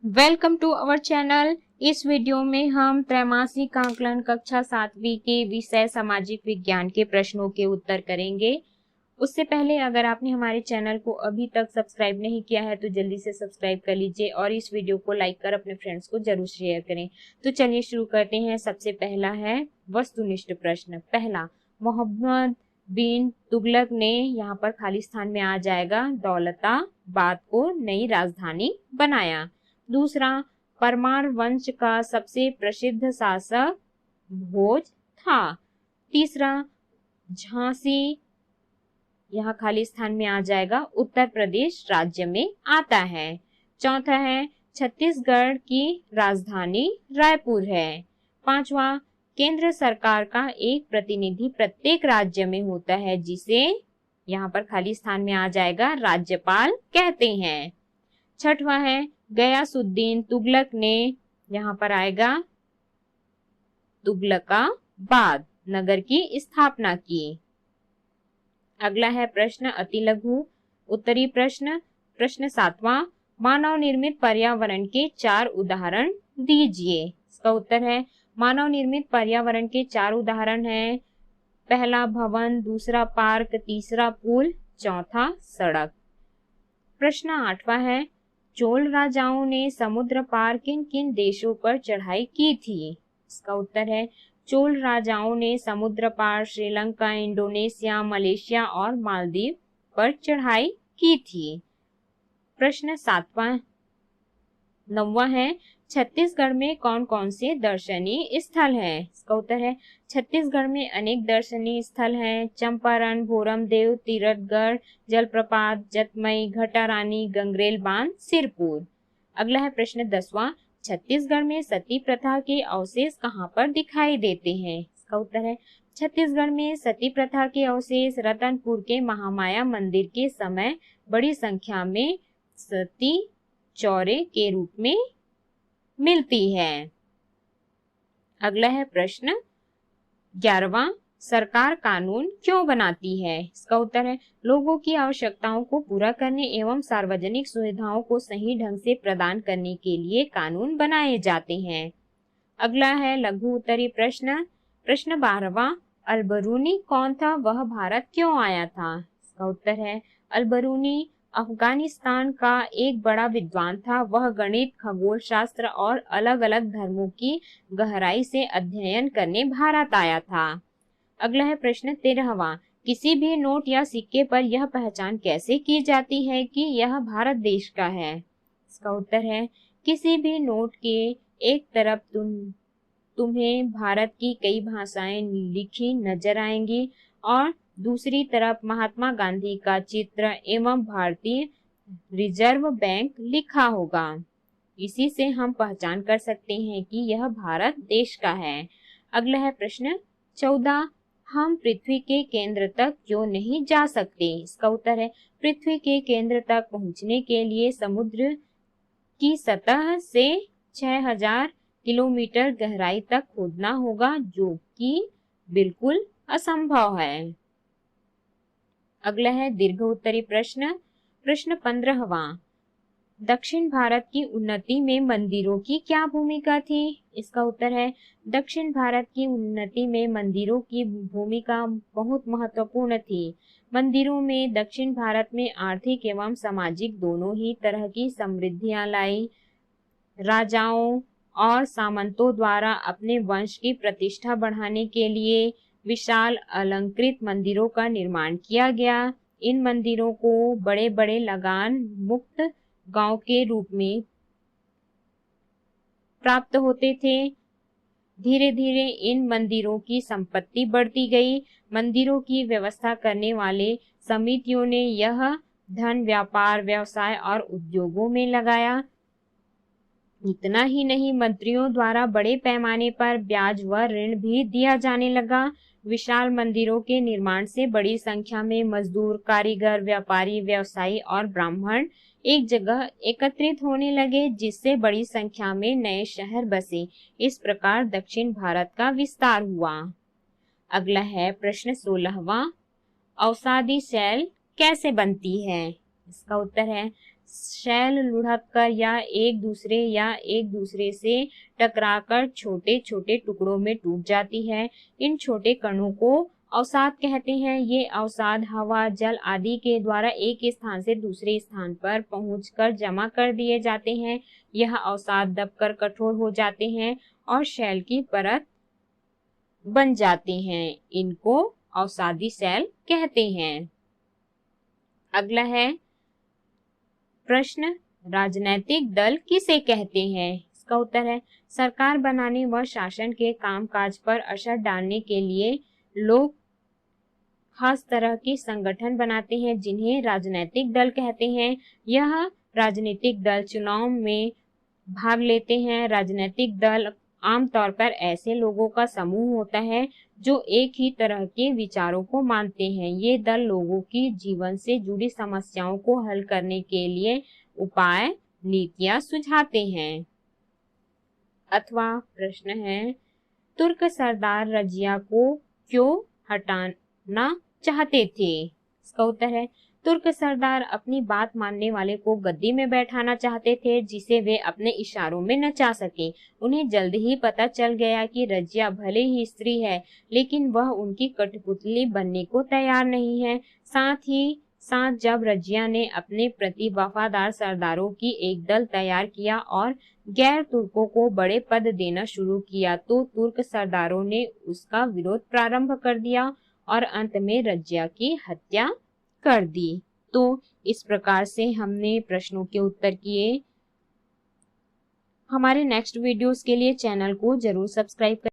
Welcome to our channel. इस video में हम त्रैमासिक आकलन कक्षा 7वीं के विषय सामाजिक विज्ञान के प्रश्नों के उत्तर करेंगे। उससे पहले अगर आपने हमारे चैनल को अभी तक सब्सक्राइब नहीं किया है तो जल्दी से सब्सक्राइब कर लीजिए और इस वीडियो को लाइक कर अपने फ्रेंड्स को जरूर शेयर करें। तो चलिए शुरू करते हैं। सबसे पहला है वस्तुनिष्ठ प्रश्न। पहला, मोहम्मद बिन तुगलक ने, यहाँ पर खाली स्थान में आ जाएगा, दौलताबाद को नई राजधानी बनाया। दूसरा, परमार वंश का सबसे प्रसिद्ध शासक भोज था। तीसरा, झांसी, यहाँ खाली स्थान में आ जाएगा, उत्तर प्रदेश राज्य में आता है। चौथा है, छत्तीसगढ़ की राजधानी रायपुर है। पांचवा, केंद्र सरकार का एक प्रतिनिधि प्रत्येक राज्य में होता है जिसे, यहाँ पर खाली स्थान में आ जाएगा, राज्यपाल कहते हैं। छठवा है, गयासुद्दीन तुगलक ने, यहाँ पर आएगा, तुगलकाबाद नगर की स्थापना की। अगला है प्रश्न अति लघु उत्तरी प्रश्न। प्रश्न 7वां, मानव निर्मित पर्यावरण के 4 उदाहरण दीजिए। इसका उत्तर है, मानव निर्मित पर्यावरण के 4 उदाहरण हैं। पहला भवन, दूसरा पार्क, तीसरा पुल, चौथा सड़क। प्रश्न 8वां है, चोल राजाओं ने समुद्र पार किन किन देशों पर चढ़ाई की थी। इसका उत्तर है, चोल राजाओं ने समुद्र पार श्रीलंका, इंडोनेशिया, मलेशिया और मालदीव पर चढ़ाई की थी। प्रश्न 9वां है, छत्तीसगढ़ में कौन कौन से दर्शनीय स्थल हैं। इसका उत्तर है, छत्तीसगढ़ में अनेक दर्शनीय स्थल हैं। चंपारण, भोरमदेव, तीरथगढ़ जलप्रपात, जतमई, घटारानी, गंगरेल बांध, सिरपुर। अगला है प्रश्न 10वां, छत्तीसगढ़ में सती प्रथा के अवशेष कहाँ पर दिखाई देते हैं। इसका उत्तर है, छत्तीसगढ़ में सती प्रथा के अवशेष रतनपुर के महामाया मंदिर के समय बड़ी संख्या में सती चौरे के रूप में मिलती है। अगला है प्रश्न 11वां, सरकार कानून क्यों बनाती है। इसका उत्तर है, लोगों की आवश्यकताओं को पूरा करने एवं सार्वजनिक सुविधाओं को सही ढंग से प्रदान करने के लिए कानून बनाए जाते हैं। अगला है लघु उत्तरी प्रश्न। प्रश्न 12वां, अलबरूनी कौन था, वह भारत क्यों आया था। इसका उत्तर है, अलबरूनी अफगानिस्तान का एक बड़ा विद्वान था। वह गणित, खगोल शास्त्र और अलग अलग धर्मों की गहराई से अध्ययन करने भारत आया था। अगला है प्रश्न 13वां, किसी भी नोट या सिक्के पर यह पहचान कैसे की जाती है कि यह भारत देश का है। इसका उत्तर है, किसी भी नोट के एक तरफ तुम्हें भारत की कई भाषाएं लिखी नजर आएंगी और दूसरी तरफ महात्मा गांधी का चित्र एवं भारतीय रिजर्व बैंक लिखा होगा। इसी से हम पहचान कर सकते हैं कि यह भारत देश का है। अगला है प्रश्न 14, हम पृथ्वी के केंद्र तक क्यों नहीं जा सकते। इसका उत्तर है, पृथ्वी के केंद्र तक पहुंचने के लिए समुद्र की सतह से 6000 किलोमीटर गहराई तक खोदना होगा, जो कि बिल्कुल असंभव है। अगला है दीर्घ उत्तरी प्रश्न। प्रश्न 15वां, दक्षिण भारत की उन्नति में मंदिरों की क्या भूमिका थी। इसका उत्तर है, दक्षिण भारत की उन्नति में मंदिरों की भूमिका बहुत महत्वपूर्ण थी। मंदिरों में दक्षिण भारत में आर्थिक एवं सामाजिक दोनों ही तरह की समृद्धियां लाई। राजाओं और सामंतों द्वारा अपने वंश की प्रतिष्ठा बढ़ाने के लिए विशाल अलंकृत मंदिरों का निर्माण किया गया। इन मंदिरों को बड़े बड़े लगान मुक्त गांव के रूप में प्राप्त होते थे। धीरे धीरे इन मंदिरों की संपत्ति बढ़ती गई। मंदिरों की व्यवस्था करने वाले समितियों ने यह धन व्यापार, व्यवसाय और उद्योगों में लगाया। इतना ही नहीं, मंत्रियों द्वारा बड़े पैमाने पर ब्याज व ऋण भी दिया जाने लगा। विशाल मंदिरों के निर्माण से बड़ी संख्या में मजदूर, कारीगर, व्यापारी, व्यवसायी और ब्राह्मण एक जगह एकत्रित होने लगे, जिससे बड़ी संख्या में नए शहर बसे। इस प्रकार दक्षिण भारत का विस्तार हुआ। अगला है प्रश्न 16वां, अवसादी शैल कैसे बनती है। इसका उत्तर है, शैल लुढ़ककर या एक दूसरे से टकराकर छोटे छोटे टुकड़ों में टूट जाती है। इन छोटे कणों को अवसाद कहते हैं। ये अवसाद हवा, जल आदि के द्वारा एक स्थान से दूसरे स्थान पर पहुंचकर जमा कर दिए जाते हैं। यह अवसाद दबकर कठोर हो जाते हैं और शैल की परत बन जाते हैं। इनको अवसादी शैल कहते हैं। अगला है प्रश्न, राजनैतिक दल किसे कहते हैं? इसका उत्तर है सरकार बनाने व शासन के कामकाज पर असर डालने के लिए लोग खास तरह के संगठन बनाते हैं जिन्हें राजनीतिक दल कहते हैं। यह राजनीतिक दल चुनाव में भाग लेते हैं। राजनीतिक दल आमतौर पर ऐसे लोगों का समूह होता है जो एक ही तरह के विचारों को मानते हैं। ये दल लोगों की जीवन से जुड़ी समस्याओं को हल करने के लिए उपाय, नीतियां सुझाते हैं। अथवा प्रश्न है, तुर्क सरदार रजिया को क्यों हटाना चाहते थे? इसका उत्तर है तुर्क सरदार अपनी बात मानने वाले को गद्दी में बैठाना चाहते थे जिसे वे अपने इशारों में नचा सके। उन्हें जल्द ही पता चल गया कि रजिया भले ही स्त्री है लेकिन वह उनकी कठपुतली बनने को तैयार नहीं है। साथ ही साथ जब रजिया ने अपने प्रति वफादार सरदारों की एक दल तैयार किया और गैर तुर्कों को बड़े पद देना शुरू किया तो तुर्क सरदारों ने उसका विरोध प्रारंभ कर दिया और अंत में रजिया की हत्या कर दी। तो इस प्रकार से हमने प्रश्नों के उत्तर किए। हमारे नेक्स्ट वीडियोस के लिए चैनल को जरूर सब्सक्राइब करें।